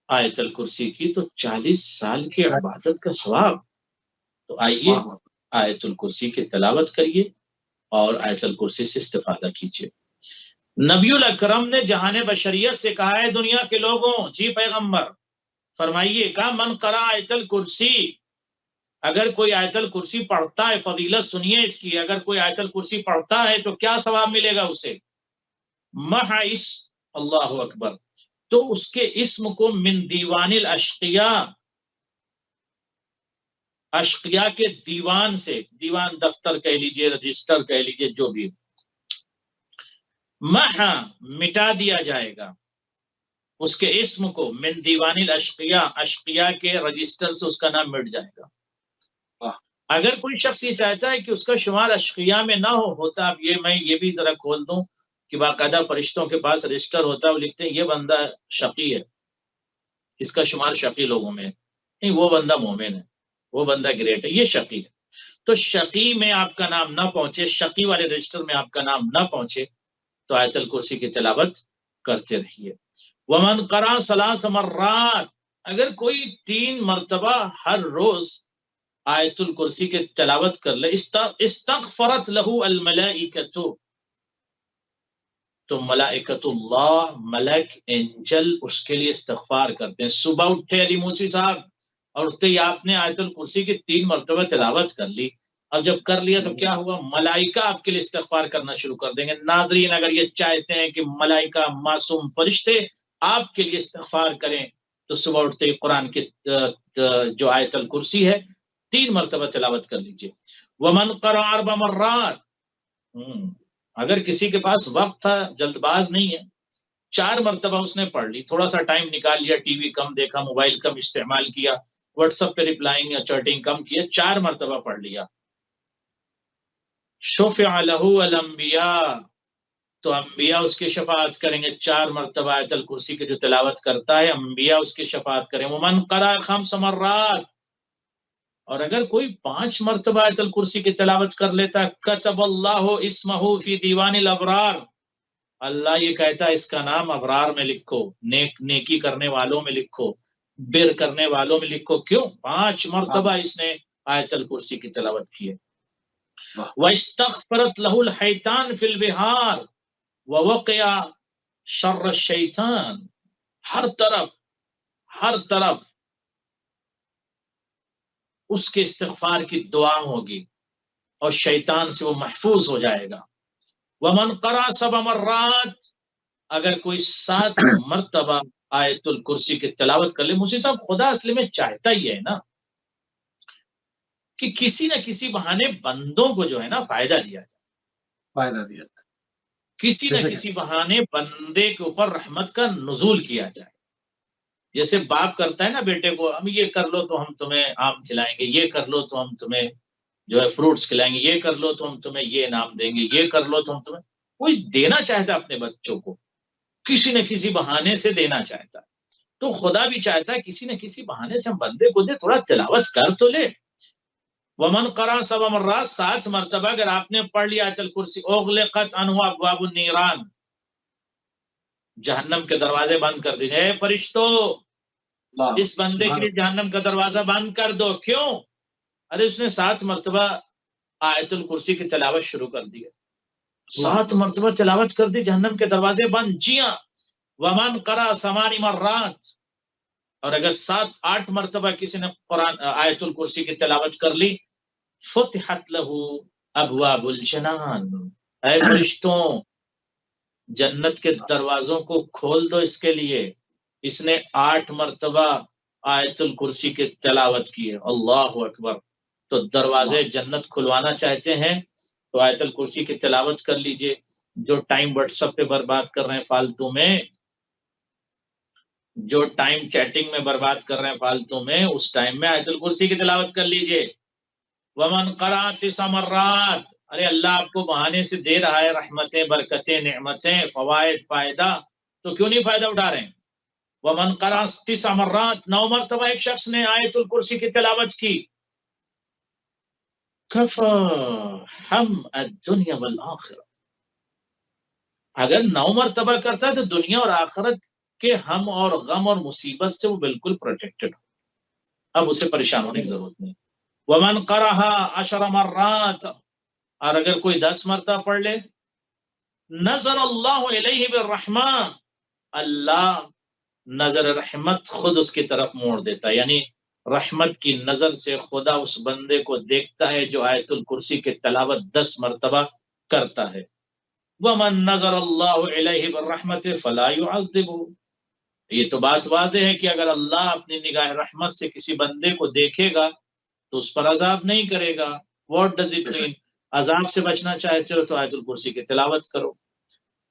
آیت الکرسی کی تو 40 سال کی عبادت کا ثواب. تو آئیے آیت الکرسی کی تلاوت کریے اور آیت الکرسی سے استفادہ کیجیے. نبی الاکرم نے جہان بشریت سے کہا ہے دنیا کے لوگوں، جی پیغمبر فرمائیے، کہا من قرأ آیت الکرسی، اگر کوئی آیت الکرسی پڑھتا ہے، فضیلت سنیے اس کی، اگر کوئی آیت الکرسی پڑھتا ہے تو کیا ثواب ملے گا اسے؟ محا اللہ اکبر، تو اس کے اسم کو من دیوان الاشقیاء، اشقیاء کے دیوان سے، دیوان دفتر کہہ لیجئے، رجسٹر کہہ لیجئے، جو بھی، محا مٹا دیا جائے گا. اس کے اسم کو من دیوان الاشقیاء، اشقیاء کے رجسٹر سے اس کا نام مٹ جائے گا۔ اگر کوئی شخص یہ چاہتا ہے کہ اس کا شمار اشقیاء میں نہ ہوتا، اب میں یہ بھی ذرا کھول دوں کہ باقاعدہ فرشتوں کے پاس رجسٹر ہوتا ہے، وہ لکھتے ہیں یہ بندہ شقی ہے، اس کا شمار شقی لوگوں میں نہیں، وہ بندہ مومن ہے، وہ بندہ گریٹ ہے، یہ شقی ہے۔ تو شقی میں آپ کا نام نہ پہنچے، شقی والے رجسٹر میں آپ کا نام نہ پہنچے تو آیت الکرسی کی تلاوت کرتے رہیے۔ ومن قرأ 3 مرات، اگر کوئی 3 مرتبہ ہر روز آیت الکرسی کی تلاوت کر لے، استغفرت لہ الملائکۃ، تو ملائکۃ اللہ، ملک اینجل اس کے لیے استغفار کرتے ہیں۔ صبح اٹھے علی موسی صاحب اور اٹھتے ہی آپ نے آیت الکرسی کی 3 مرتبہ تلاوت کر لی، اب جب کر لیا تو کیا ہوا؟ ملائکہ آپ کے لیے استغفار کرنا شروع کر دیں گے۔ ناظرین اگر یہ چاہتے ہیں کہ ملائکہ معصوم فرشتے آپ کے لیے استغفار کریں تو صبح اٹھتے ہی قرآن کی جو آیت الکرسی ہے 3 مرتبہ تلاوت کر لیجئے۔ ومن قرأ 4 مرات، اگر کسی کے پاس وقت تھا، جلد باز نہیں ہے، 4 مرتبہ اس نے پڑھ لی، تھوڑا سا ٹائم نکال لیا، ٹی وی کم دیکھا، موبائل کم استعمال کیا، واٹس ایپ پہ ریپلائنگ یا چیٹنگ کم کیا، 4 مرتبہ پڑھ لیا، شفع لہ الانبیاء، تو انبیاء اس کی شفاعت کریں گے۔ 4 مرتبہ آیت الکرسی کی جو تلاوت کرتا ہے انبیاء اس کی شفاعت کریں۔ ومن قرأ 5 مرات، اور اگر کوئی 5 مرتبہ آیت الکرسی کی تلاوت کر لیتا، کتب اللہ اسمہ فی دیوان الابرار، اللہ یہ کہتا ہے اس کا نام ابرار میں لکھو، نیکی کرنے والوں میں لکھو، بر کرنے والوں میں لکھو۔ کیوں؟ 5 مرتبہ اس نے آیت الکرسی کی تلاوت کی ہے۔ وَاسْتَغْفَرَتْ لَهُ الْحَيْتَانُ فِي الْبِحَارِ وَوَقِعَ شَرَّ الشَّيْطَانِ، ہر طرف اس کے استغفار کی دعا ہوگی اور شیطان سے وہ محفوظ ہو جائے گا۔ وَمَنْ قَرَأَ 7 مرات، اگر کوئی 7 مرتبہ آیت الکرسی کی تلاوت کر لے۔ مجھے صاحب خدا اصل میں چاہتا ہی ہے نا کہ کسی نہ کسی بہانے بندوں کو جو ہے نا فائدہ دیا جائے، فائدہ دیا جائے، کسی نہ کسی بہانے بندے کے اوپر رحمت کا نزول کیا جائے۔ جیسے باپ کرتا ہے نا بیٹے کو، ہم یہ کر لو تو ہم تمہیں آم کھلائیں گے، یہ کر لو تو ہم تمہیں جو ہے فروٹس کھلائیں گے، یہ کر لو تو ہم تمہیں یہ انعام دیں گے، یہ کر لو تو ہم تمہیں، کوئی دینا چاہتا اپنے بچوں کو، کسی نہ کسی بہانے سے دینا چاہتا ہے، تو خدا بھی چاہتا ہے کسی نہ کسی بہانے سے ہم بندے کو دے، تھوڑا تلاوت کر تو لے۔ ومن قرأ 7 مرات، 7 مرتبہ اگر آپ نے پڑھ لیا آیت الکرسی، اغلقت عنہ ابواب النیران، جہنم کے دروازے بند کر دیجئے۔ اے فرشتو، اس بندے کے لیے جہنم کا دروازہ بند کر دو۔ کیوں؟ ارے اس نے 7 مرتبہ آیت الکرسی کی تلاوت شروع کر دی ہے، 7 مرتبہ تلاوت کر دی، جہنم کے دروازے بند۔ جی ہاں۔ ومن قرأ 8 مرات، اور اگر 7-8 مرتبہ کسی نے قرآن آیت الکرسی کی تلاوت کر لی، فتحت لہ ابواب الجنان، اے فرشتوں جنت کے دروازوں کو کھول دو اس کے لیے، اس نے 8 مرتبہ آیت الکرسی کی تلاوت کی ہے۔ اللہ اکبر۔ تو دروازے جنت کھلوانا چاہتے ہیں تو آیت الکرسی کی تلاوت کر لیجئے۔ جو ٹائم واٹس ایپ پہ برباد کر رہے ہیں فالتو میں، جو ٹائم چیٹنگ میں برباد کر رہے ہیں فالتو میں، اس ٹائم میں آیت الکرسی کی تلاوت کر لیجئے۔ ومن قرأ 9 مرات، ارے اللہ آپ کو بہانے سے دے رہا ہے رحمتیں، برکتیں، نعمتیں، فوائد، فائدہ، تو کیوں نہیں فائدہ اٹھا رہے ہیں؟ ومن قرأ 9 مرات، 9 مرتبہ ایک شخص نے آیت الکرسی کی تلاوت کی، کفا ہم الدنیا والآخرہ، اگر 9 مرتبہ کرتا ہے تو دنیا اور آخرت کے ہم اور غم اور مصیبت سے وہ بالکل پروٹیکٹڈ ہو، اب اسے پریشان ہونے کی ضرورت نہیں۔ ومن قرأ 10 مرات، اور اگر کوئی 10 مرتبہ پڑھ لے، نظر اللہ علیہ بالرحمہ، اللہ نظر رحمت خود اس کی طرف موڑ دیتا ہے، یعنی رحمت کی نظر سے خدا اس بندے کو دیکھتا ہے جو آیت الکرسی کی تلاوت 10 مرتبہ کرتا ہے۔ ومن نظر اللہ علیہ بالرحمت فلا يعذبہ، یہ تو بات واضح ہے کہ اگر اللہ اپنی نگاہ رحمت سے کسی بندے کو دیکھے گا تو اس پر عذاب نہیں کرے گا۔ What does it mean? عذاب سے بچنا چاہتے ہو تو آیت الکرسی کی تلاوت کرو۔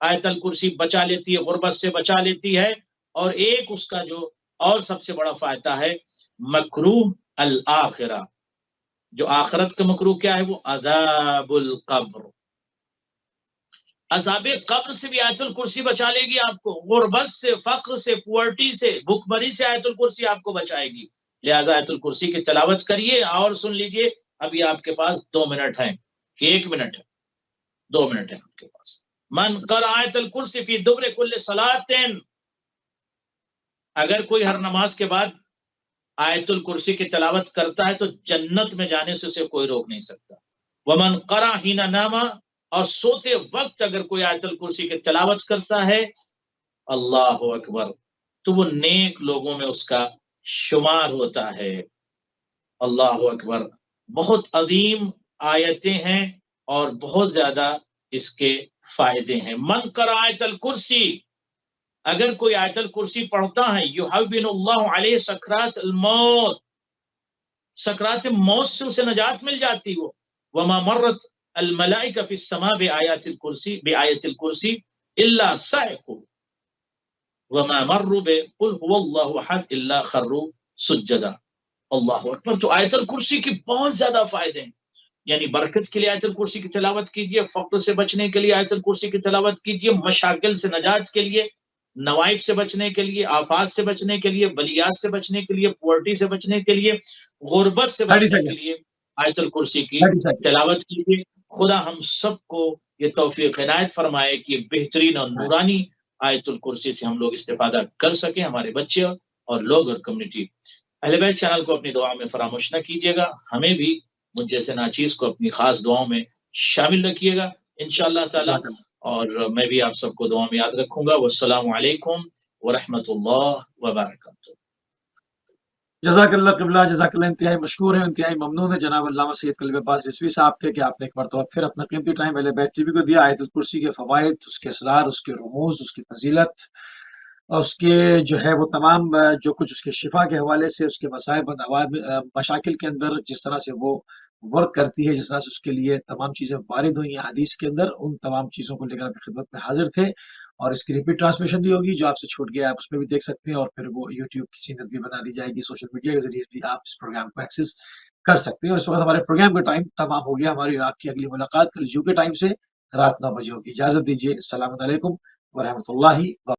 آیت الکرسی بچا لیتی ہے، غربت سے بچا لیتی ہے، اور ایک اس کا جو اور سب سے بڑا فائدہ ہے مکروہ الآخرہ، جو آخرت کا مکروہ کیا ہے وہ عذاب القبر، عذاب قبر سے بھی آیت الکرسی بچا لے گی آپ کو، غربت سے، فقر سے، پورٹی سے، بھوک مری سے آیت الکرسی آپ کو بچائے گی۔ لہٰذا آیت الکرسی کی تلاوت کریے، اور سن لیجئے ابھی آپ کے پاس 2 منٹ ہیں کہ 1 منٹ ہے، 2 منٹ ہے آپ کے پاس۔ من قرأ آیت الکرسی فی دبر کل صلاۃ، اگر کوئی ہر نماز کے بعد آیت الکرسی کی تلاوت کرتا ہے تو جنت میں جانے سے اسے کوئی روک نہیں سکتا۔ ومن قرأ حین نام، اور سوتے وقت اگر کوئی آیت الکرسی کی تلاوت کرتا ہے، اللہ اکبر، تو وہ نیک لوگوں میں اس کا شمار ہوتا ہے۔ اللہ اکبر، بہت عظیم آیتیں ہیں اور بہت زیادہ اس کے فائدے ہیں۔ من قرأ آیت الکرسی، اگر کوئی آیت الکرسی پڑھتا ہے، یحون اللہ علیہ سکرات الموت، سکرات موت سے اسے نجات مل جاتی وہ۔ وما مرت الملائکہ فی السماء بآیات الکرسی الا صعقوا وما مروا بقل هو اللہ احد الا خروا سجدا۔ اللہ اکبر، تو آیت الکرسی کی بہت زیادہ فائدے ہیں، یعنی برکت کے لیے آیت الکرسی کی تلاوت کیجئے، فقر سے بچنے کے لیے آیت الکرسی کی تلاوت کیجئے، مشاکل سے نجات کے لیے، نوائب سے بچنے کے لیے، آفات سے بچنے کے لیے، بلیات سے بچنے کے لیے، پورٹی سے بچنے کے لیے، غربت سے 30 بچنے کے سیکنڈ لیے آیت الکرسی کی 30 سیکنڈ تلاوت کیجئے۔ خدا ہم سب کو یہ توفیق عنایت فرمائے کہ بہترین اور نورانی آیت الکرسی سے ہم لوگ استفادہ کر سکیں، ہمارے بچے اور لوگ اور کمیونٹی۔ اہل بیت چینل کو اپنی دعا میں فراموش نہ کیجیے گا، ہمیں بھی مجھ جیسے ناچیز کو اپنی خاص دعاؤں میں شامل رکھیے گا انشاءاللہ تعالی، جزاک اللہ اور میں بھی آپ سب کو دعا میں یاد رکھوں گا۔ والسلام علیکم ورحمۃ اللہ وبرکاتہ۔ جزاک اللہ قبلہ، جزاک اللہ، انتہائی مشکور ہے، انتہائی ممنون ہے جناب علامہ سید قلب عباس رضوی صاحب کے کہ آپ نے ایک مرتبہ پھر اپنا قیمتی ٹائم اہل بیت ٹی وی کو دیا، آیت الکرسی کے فوائد، اس کے اسرار، اس کے رموز، اس کی فضیلت، اور اس کے جو ہے وہ تمام جو کچھ اس کے شفا کے حوالے سے، اس کے مصائب مشاکل کے اندر جس طرح سے وہ ورک کرتی ہے، جس طرح سے اس کے لیے تمام چیزیں وارد ہوئی ہیں حدیث کے اندر، ان تمام چیزوں کو لے کر آپ کی خدمت میں حاضر تھے۔ اور اس کی ریپیٹ ٹرانسمیشن بھی ہوگی، جو آپ سے چھوٹ گیا آپ اس میں بھی دیکھ سکتے ہیں، اور پھر وہ یوٹیوب کی چینل بھی بنا دی جائے گی، سوشل میڈیا کے ذریعے بھی آپ اس پروگرام کو ایکسس کر سکتے ہیں۔ اور اس وقت ہمارے پروگرام کا ٹائم تمام ہو گیا، ہماری اور آپ کی اگلی ملاقات کل یو کے ٹائم سے رات 9 بجے ہوگی۔ اجازت دیجیے، السلام علیکم ورحمۃ اللہ